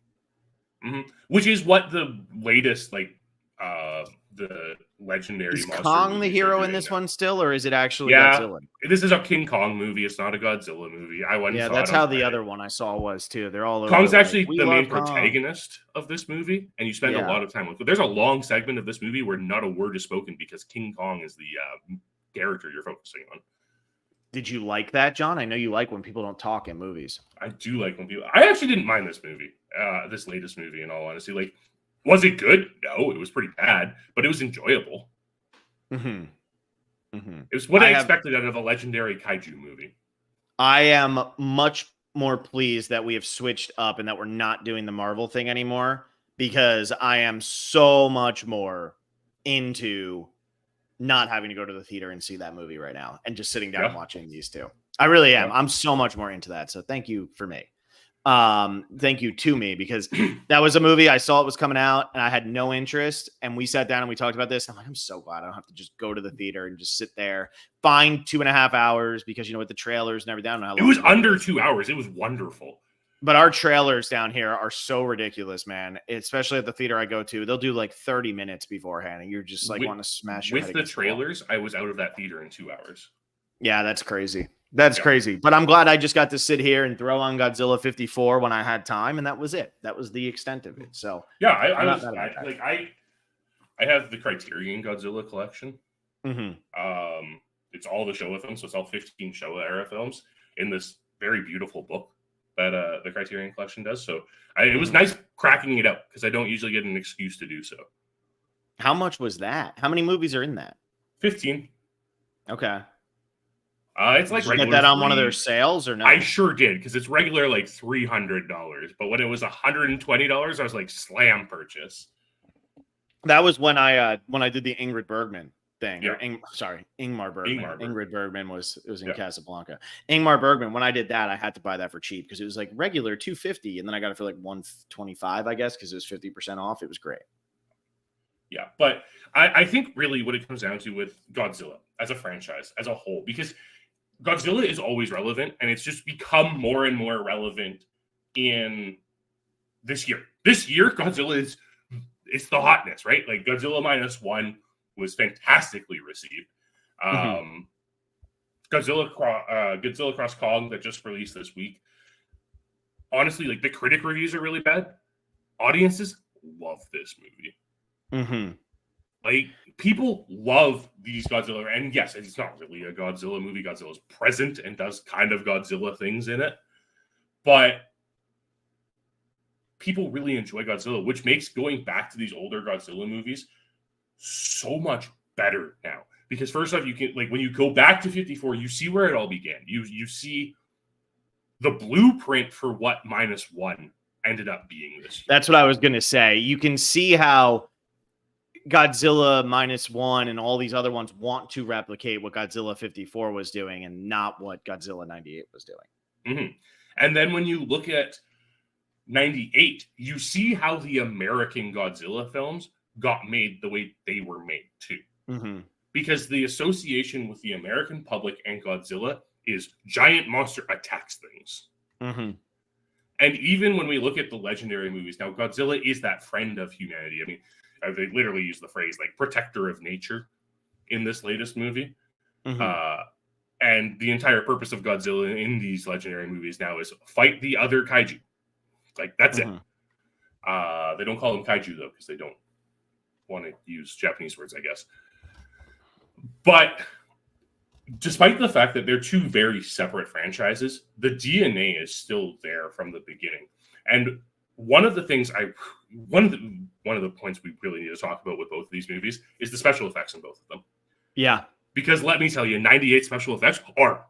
Which is what the latest, the legendary is Kong the hero in this one still, or is it actually Godzilla? This is a King Kong movie. It's not a Godzilla movie. That's how the other one I saw was too. They're all over. Kong's actually the main protagonist of this movie, and you spend a lot of time with. There's a long segment of this movie where not a word is spoken because King Kong is the character you're focusing on. Did you like that, John? I know you like when people don't talk in movies. I do like when people. I actually didn't mind this movie, this latest movie. In all honesty, was it good? No, it was pretty bad, but it was enjoyable. It was what I expected out of a legendary kaiju movie. I am much more pleased that we have switched up and that we're not doing the Marvel thing anymore, because I am so much more into not having to go to the theater and see that movie right now and just sitting down and watching these two. I really am. I'm so much more into that. So thank you for me. Thank you to me, because that was a movie I saw it was coming out and I had no interest, and we sat down and we talked about this. I'm like, I'm so glad I don't have to just go to the theater and just sit there, find 2.5 hours, because with the trailers and everything, I don't know how long it was under 2 hours. It was wonderful. But our trailers down here are so ridiculous, man. Especially at the theater I go to, they'll do 30 minutes beforehand, and you're just want to smash your head with the trailers. I was out of that theater in 2 hours. Yeah, that's crazy. That's crazy. But I'm glad I just got to sit here and throw on Godzilla 54 when I had time, and that was it. That was the extent of it. So yeah, I have the Criterion Godzilla collection. It's all the Showa films, so it's all 15 Showa era films in this very beautiful book that the Criterion collection does. So it was nice cracking it out, because I don't usually get an excuse to do so. How much was that? How many movies are in that? 15. Okay. It's like did you get that on one of their sales or no? I sure did, because it's regular $300, but when it was $120, I was like, slam purchase. That was when I did the Ingrid Bergman thing. Yeah. Ingmar Bergman. Ingrid Bergman was in Casablanca. Ingmar Bergman. When I did that, I had to buy that for cheap because it was regular $250, and then I got it for $125, I guess, because it was 50% off. It was great. Yeah, but I think really what it comes down to with Godzilla as a franchise as a whole, because Godzilla is always relevant, and it's just become more and more relevant in this year. This year, Godzilla it's the hotness, right? Godzilla -1 was fantastically received. Godzilla Cross Kong that just released this week. Honestly, like the critic reviews are really bad. Audiences love this movie. Mm-hmm. Like people love these Godzilla, and yes, it's not really a Godzilla movie. Godzilla's present and does kind of Godzilla things in it, but people really enjoy Godzilla, which makes going back to these older Godzilla movies so much better now. Because first off, you can like when you go back to 54, you see where it all began. You see the blueprint for what -1 ended up being this year. That's what I was gonna say. You can see how Godzilla -1 and all these other ones want to replicate what Godzilla 54 was doing and not what Godzilla 98 was doing. Mm-hmm. And then when you look at 98, you see how the American Godzilla films got made the way they were made too. Mm-hmm. Because the association with the American public and Godzilla is giant monster attacks things. Mm-hmm. And even when we look at the legendary movies, now Godzilla is that friend of humanity. I mean, they literally use the phrase like protector of nature in this latest movie. Mm-hmm. And the entire purpose of Godzilla in these legendary movies now is fight the other kaiju. Like, that's mm-hmm. it. They don't call them kaiju, though, because they don't want to use Japanese words, I guess. But despite the fact that they're two very separate franchises, the DNA is still there from the beginning. And one of the points we really need to talk about with both of these movies is the special effects in both of them. Yeah. Because let me tell you, 98 special effects are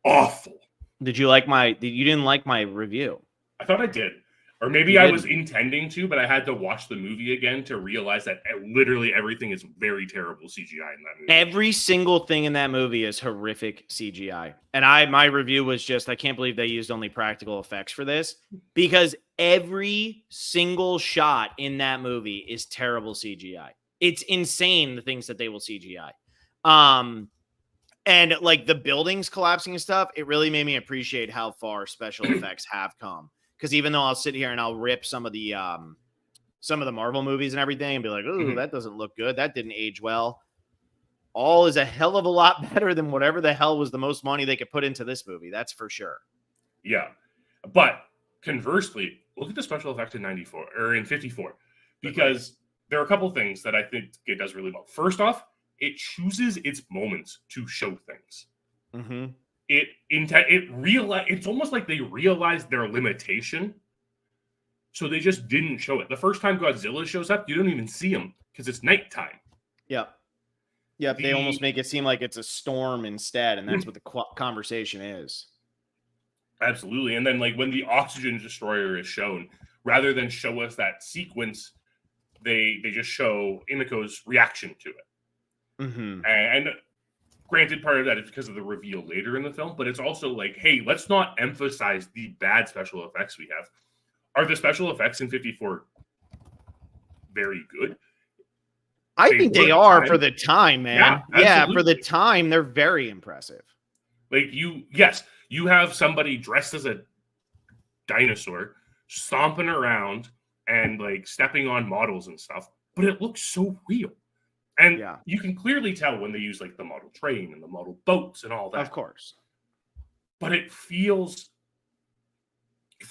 awful. You didn't like my review? I thought I did. Or maybe I was intending to, but I had to watch the movie again to realize that literally everything is very terrible CGI in that movie. Every single thing in that movie is horrific CGI. And my review was just, I can't believe they used only practical effects for this, because every single shot in that movie is terrible CGI. It's insane the things that they will CGI. And like the buildings collapsing and stuff, it really made me appreciate how far special effects have come. Because even though I'll sit here and I'll rip some of the Marvel movies and everything and be like, "Ooh, that doesn't look good. That didn't age well." All is a hell of a lot better than whatever the hell was the most money they could put into this movie. That's for sure. Yeah, but conversely, look at the special effects in 94 or in 54, because there are a couple things that I think it does really well. First off, it chooses its moments to show things. Mm-hmm. It's almost like they realized their limitation, so they just didn't show it. The first time Godzilla shows up, you don't even see him because it's nighttime. Yep. They almost make it seem like it's a storm instead, and that's what the conversation is. Absolutely. And then, like when the oxygen destroyer is shown, rather than show us that sequence, they just show Imiko's reaction to it. Mm-hmm. And granted, part of that is because of the reveal later in the film, but it's also like, hey, let's not emphasize the bad special effects we have. Are the special effects in 54 very good? I think they are for the time, man. Yeah, for the time, they're very impressive. Like you have somebody dressed as a dinosaur stomping around and like stepping on models and stuff, but it looks so real. And you can clearly tell when they use like the model train and the model boats and all that. Of course. But it feels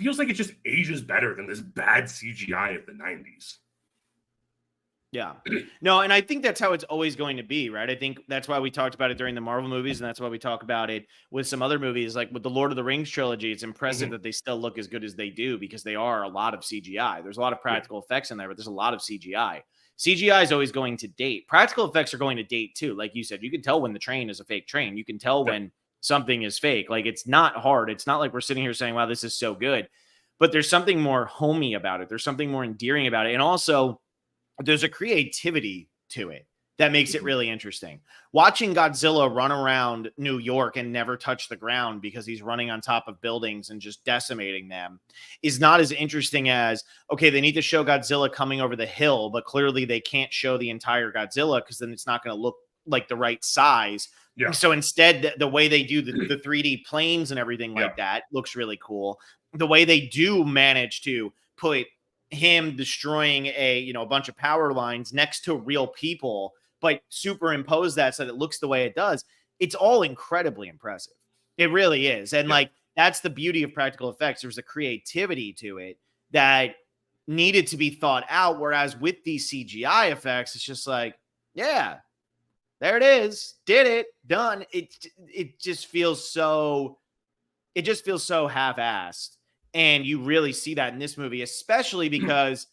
like it just ages better than this bad CGI of the 90s. Yeah. No, and I think that's how it's always going to be, right? I think that's why we talked about it during the Marvel movies, and that's why we talk about it with some other movies, like with the Lord of the Rings trilogy. It's impressive that they still look as good as they do because they are a lot of CGI. There's a lot of practical effects in there, but there's a lot of CGI. CGI is always going to date. Practical effects are going to date too. Like you said, you can tell when the train is a fake train. You can tell when something is fake. Like it's not hard. It's not like we're sitting here saying, wow, this is so good. But there's something more homey about it. There's something more endearing about it. And also, there's a creativity to it that makes it really interesting. Watching Godzilla run around New York and never touch the ground because he's running on top of buildings and just decimating them is not as interesting as, okay, they need to show Godzilla coming over the hill, but clearly they can't show the entire Godzilla because then it's not going to look like the right size. Yeah. So instead, the way they do the 3D planes and everything like that looks really cool. The way they do manage to put him destroying a bunch of power lines next to real people, but superimpose that so that it looks the way it does. it's all incredibly impressive. It really is. And Yeah. like, that's the beauty of practical effects. There's a creativity to it that needed to be thought out. Whereas with these CGI effects, it's just like, yeah, there it is. Did it, done. It just feels so half-assed. And you really see that in this movie, especially because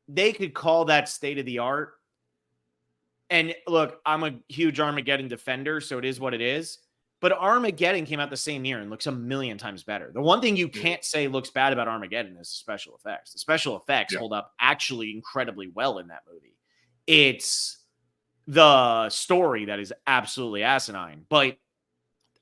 they could call that state of the art. And look, I'm a huge Armageddon defender, so it is what it is. But Armageddon came out the same year and looks a million times better. The one thing you can't say looks bad about Armageddon is the special effects. The special effects hold up actually incredibly well in that movie. It's the story that is absolutely asinine. But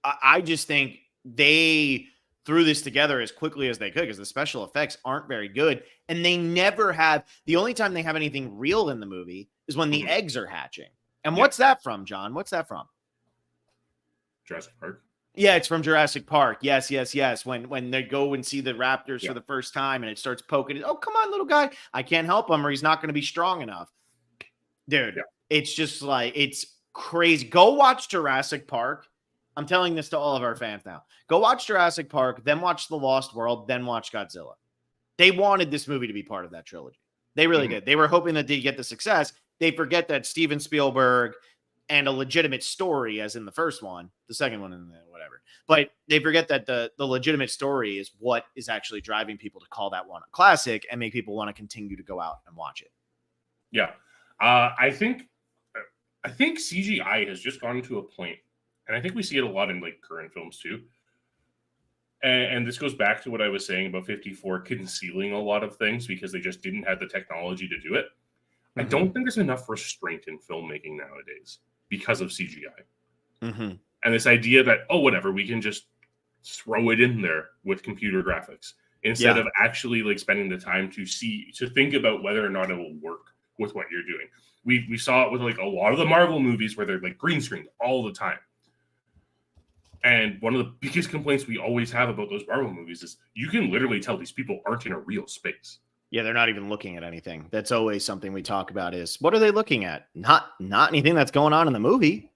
I just think they threw this together as quickly as they could because the special effects aren't very good. And they never have, the only time they have anything real in the movie is when the eggs are hatching. And what's that from, John? What's that from? Jurassic Park. Yeah, it's from Jurassic Park. Yes. When they go and see the raptors for the first time and it starts poking it. Oh, come on, little guy. I can't help him or he's not going to be strong enough. Dude, it's just like, it's crazy. Go watch Jurassic Park. I'm telling this to all of our fans now. Go watch Jurassic Park, then watch The Lost World, then watch Godzilla. They wanted this movie to be part of that trilogy. They really did. They were hoping that they'd get the success. They forget that Steven Spielberg and a legitimate story, as in the first one, the second one, and whatever. But they forget that the legitimate story is what is actually driving people to call that one a classic and make people want to continue to go out and watch it. Yeah. I think CGI has just gotten to a point, and I think we see it a lot in like current films too. And this goes back to what I was saying about 54 concealing a lot of things because they just didn't have the technology to do it. I don't think there's enough restraint in filmmaking nowadays because of CGI. And this idea that, oh, whatever, we can just throw it in there with computer graphics instead of actually like spending the time to think about whether or not it will work with what you're doing. We saw it with like a lot of the Marvel movies where they're like green screened all the time. And one of the biggest complaints we always have about those Marvel movies is you can literally tell these people aren't in a real space. Yeah, they're not even looking at anything. That's always something we talk about is what are they looking at? Not anything that's going on in the movie.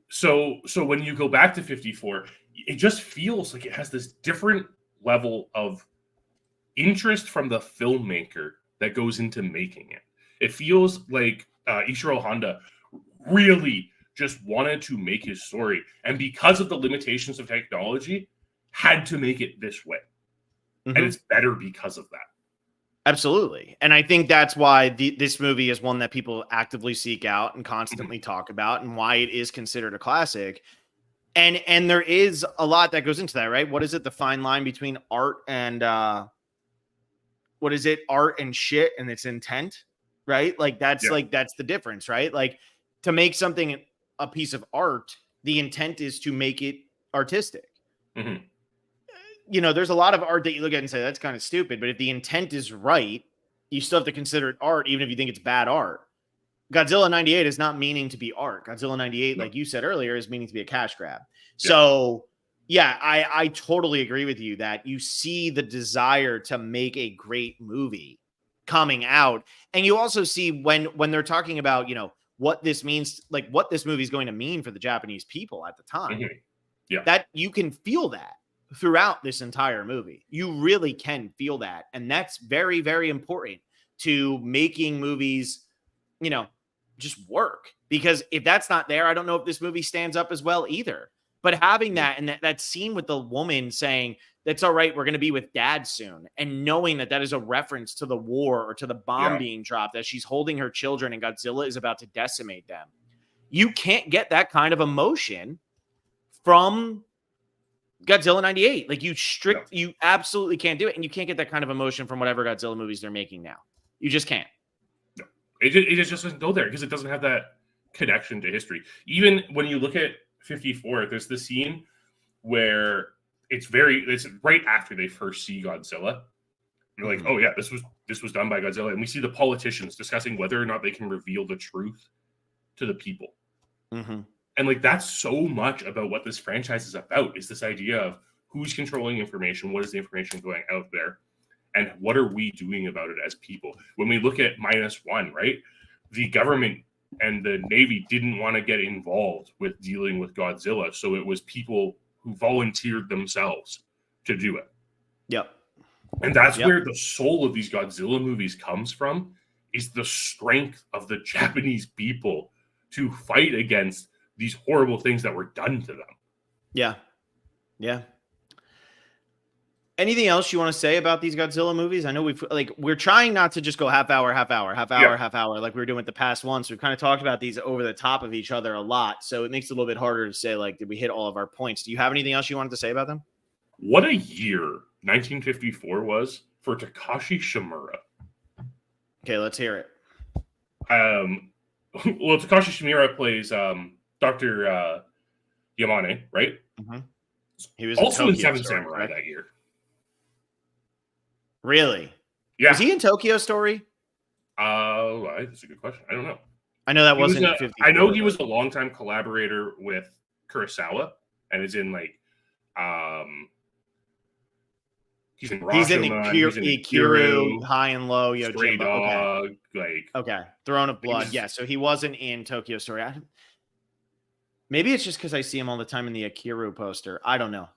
So when you go back to 54, it just feels like it has this different level of interest from the filmmaker that goes into making it. It feels like Ishiro Honda really just wanted to make his story, and because of the limitations of technology, had to make it this way. And it's better because of that. Absolutely. And I think that's why this movie is one that people actively seek out and constantly talk about, and why it is considered a classic. And there is a lot that goes into that, right? What is it? The fine line between art and what is it? Art and shit and its intent, right? Like that's the difference, right? Like to make something a piece of art, the intent is to make it artistic. You know, there's a lot of art that you look at and say that's kind of stupid, but if the intent is right, you still have to consider it art, even if you think it's bad art. Godzilla 98 is not meaning to be art. Godzilla 98, like you said earlier, is meaning to be a cash grab. So yeah, I totally agree with you that you see the desire to make a great movie coming out. And you also see when they're talking about, you know, what this means, like what this movie is going to mean for the Japanese people at the time. That you can feel that throughout this entire movie. You really can feel that. And that's very, very important to making movies, you know, just work. Because if that's not there, I don't know if this movie stands up as well either. But having that and that scene with the woman saying, that's all right, we're going to be with dad soon. And knowing that that is a reference to the war or to the bomb being dropped, that she's holding her children and Godzilla is about to decimate them. You can't get that kind of emotion from Godzilla 98. Like you absolutely can't do it. And you can't get that kind of emotion from whatever Godzilla movies they're making now. You just can't. No, it just doesn't go there because it doesn't have that connection to history. Even when you look at 54, there's the scene where it's right after they first see Godzilla. You're like, oh yeah, this was done by Godzilla. And we see the politicians discussing whether or not they can reveal the truth to the people. And like, that's so much about what this franchise is about, is this idea of who's controlling information, what is the information going out there, and what are we doing about it as people? When we look at -1, right? The government and the Navy didn't want to get involved with dealing with Godzilla, so it was people who volunteered themselves to do it. Yep. And that's where the soul of these Godzilla movies comes from, is the strength of the Japanese people to fight against these horrible things that were done to them. Yeah. Yeah. Anything else you want to say about these Godzilla movies? I know we're trying not to just go half hour, like we were doing with the past one. So we've kind of talked about these over the top of each other a lot. So it makes it a little bit harder to say, like, did we hit all of our points? Do you have anything else you wanted to say about them? What a year 1954 was for Takashi Shimura. Okay, let's hear it. Well, Takashi Shimura plays Dr. Yamane, right? Mm-hmm. He was also in Seven Samurai that year. Really? Yeah. Was he in Tokyo Story? That's a good question. I don't know. I know that wasn't 54. I know he was a longtime collaborator with Kurosawa, and is in like he's in Ikiru, High and Low, Stray Dog, okay, Throne of Blood. Yeah, so he wasn't in Tokyo Story. Maybe it's just because I see him all the time in the Ikiru poster. I don't know.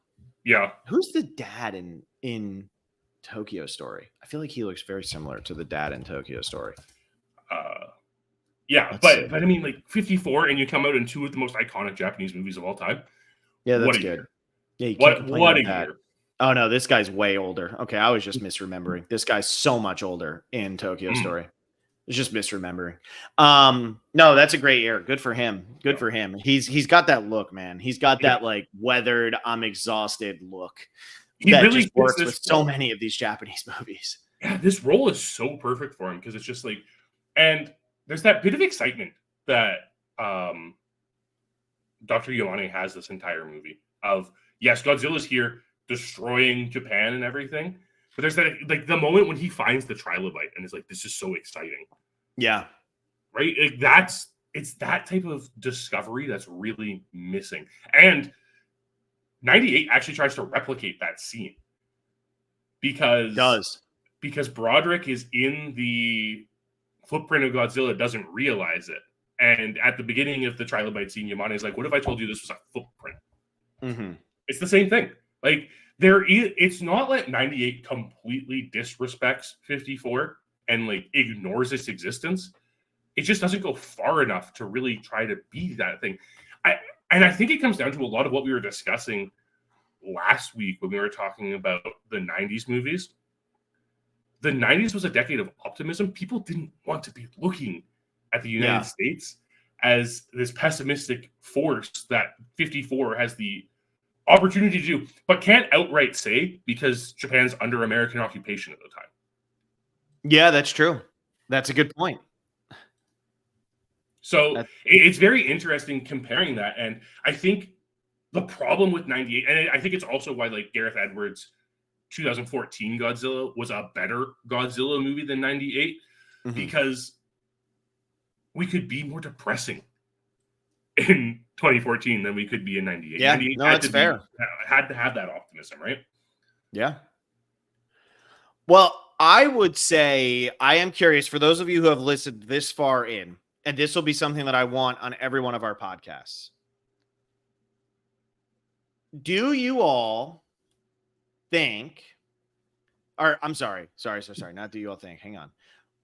Yeah. Who's the dad in Tokyo Story? I feel like he looks very similar to the dad in Tokyo Story. Yeah, but I mean, like 54, and you come out in two of the most iconic Japanese movies of all time. Yeah, that's good. Yeah, what a year. Oh no, this guy's way older. Okay, I was just misremembering. This guy's so much older in Tokyo Story. It's just misremembering. No, that's a great year. Good for him. Good for him. He's got that look, man. He's got that like weathered, I'm exhausted look. He really just works with so many of these Japanese movies. Yeah, this role is so perfect for him because it's just like, and there's that bit of excitement that Dr. Yamane has this entire movie of, yes, Godzilla's here destroying Japan and everything. But there's that, like, the moment when he finds the trilobite and is like, this is so exciting. Yeah. Right? It's that type of discovery that's really missing. And 98 actually tries to replicate that scene. Because Broderick is in the footprint of Godzilla, doesn't realize it. And at the beginning of the trilobite scene, Yamane is like, what if I told you this was a footprint? Mm-hmm. It's the same thing. Like, it's not like 98 completely disrespects 54 and like ignores its existence. It just doesn't go far enough to really try to be that thing. I think it comes down to a lot of what we were discussing last week when we were talking about the 90s movies. The 90s was a decade of optimism. People didn't want to be looking at the United States as this pessimistic force that 54 has the opportunity to do, but can't outright say because Japan's under American occupation at the time. Yeah, that's true. That's a good point. So it's very interesting comparing that. And I think the problem with 98, and I think it's also why like Gareth Edwards' 2014 Godzilla was a better Godzilla movie than 98, because we could be more depressing in 2014 than we could be in 98. Yeah, no, that's fair. Had to have that optimism, right? Yeah. Well, I would say I am curious for those of you who have listened this far in, and this will be something that I want on every one of our podcasts. Do you all think, or I'm sorry, not do you all think, hang on.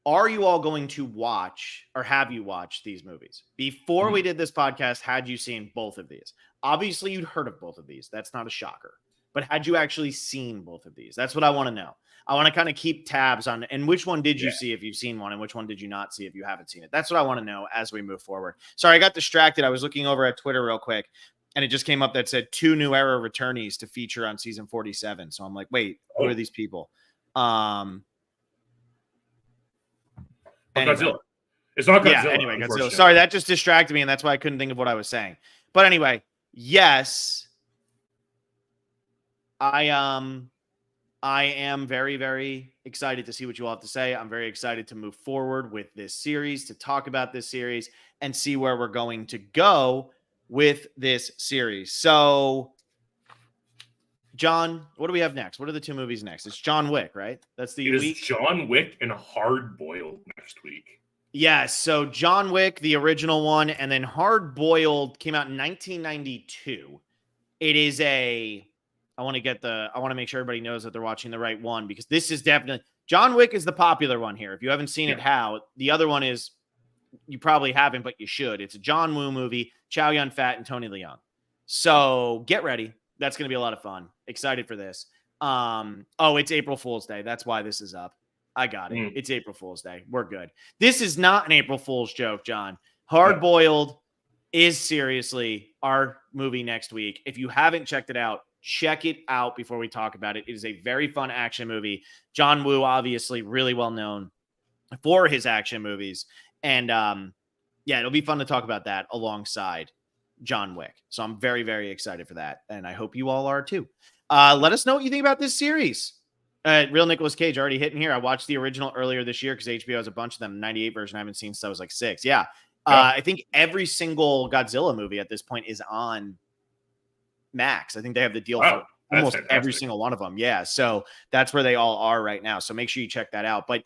Are you all going to watch, or have you watched these movies? Before we did this podcast, had you seen both of these? Obviously, you'd heard of both of these. That's not a shocker. But had you actually seen both of these? That's what I want to know. I want to kind of keep tabs on, and which one did you see if you've seen one, and which one did you not see if you haven't seen it? That's what I want to know as we move forward. Sorry, I got distracted. I was looking over at Twitter real quick, and it just came up that said 2 New Era returnees to feature on season 47. So I'm like, wait, who are these people? Anyway. Godzilla. It's not Godzilla. Yeah, anyway, Godzilla. Sorry, that just distracted me, and that's why I couldn't think of what I was saying. But anyway, yes, I am very, very excited to see what you all have to say. I'm very excited to move forward with this series, to talk about this series, and see where we're going to go with this series. So, John, what do we have next? What are the 2 movies next? It's John Wick, right? That's the week. John Wick and Hard Boiled next week. Yes. So John Wick, the original one, and then Hard Boiled came out in 1992. It is I want to make sure everybody knows that they're watching the right one, because this is definitely John Wick is the popular one here. If you haven't seen it, Yeah. how the other one is, you probably haven't, but you should. It's a John Woo movie, Chow Yun Fat and Tony Leung. So get ready. That's going to be a lot of fun. Excited for this. Oh, it's April Fool's Day. That's why this is up. I got it. It's April Fool's Day. We're good. This is not an April Fool's joke, John. Hard Boiled is seriously our movie next week. If you haven't checked it out, check it out before we talk about it. It is a very fun action movie. John Woo, obviously, really well known for his action movies. And yeah, it'll be fun to talk about that alongside John Wick. So I'm very, very excited for that. And I hope you all are too. Let us know what you think about this series. Real Nicolas Cage already hitting here. I watched the original earlier this year because HBO has a bunch of them. 98 version I haven't seen since I was like 6. Yeah. I think every single Godzilla movie at this point is on Max. I think they have the deal for almost every single one of them. Yeah. So that's where they all are right now. So make sure you check that out. But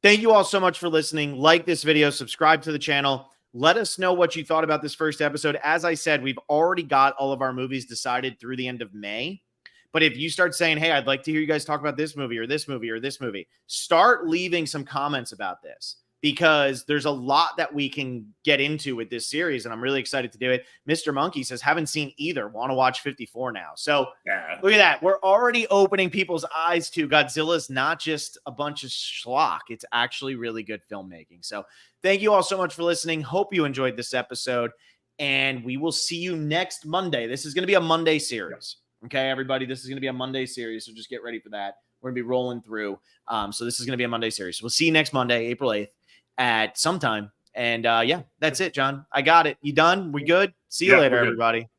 thank you all so much for listening. Like this video, subscribe to the channel. Let us know what you thought about this first episode. As I said, we've already got all of our movies decided through the end of May. But if you start saying, hey, I'd like to hear you guys talk about this movie or this movie or this movie, start leaving some comments about this, because there's a lot that we can get into with this series, and I'm really excited to do it. Mr. Monkey says, haven't seen either. Want to watch 54 now. So look at that. We're already opening people's eyes to Godzilla's not just a bunch of schlock. It's actually really good filmmaking. So thank you all so much for listening. Hope you enjoyed this episode, and we will see you next Monday. This is going to be a Monday series. Okay, everybody, this is going to be a Monday series, so just get ready for that. We're going to be rolling through. So this is going to be a Monday series. So we'll see you next Monday, April 8th at some time. And yeah, that's it, John. I got it. You done? We good? See you later, everybody.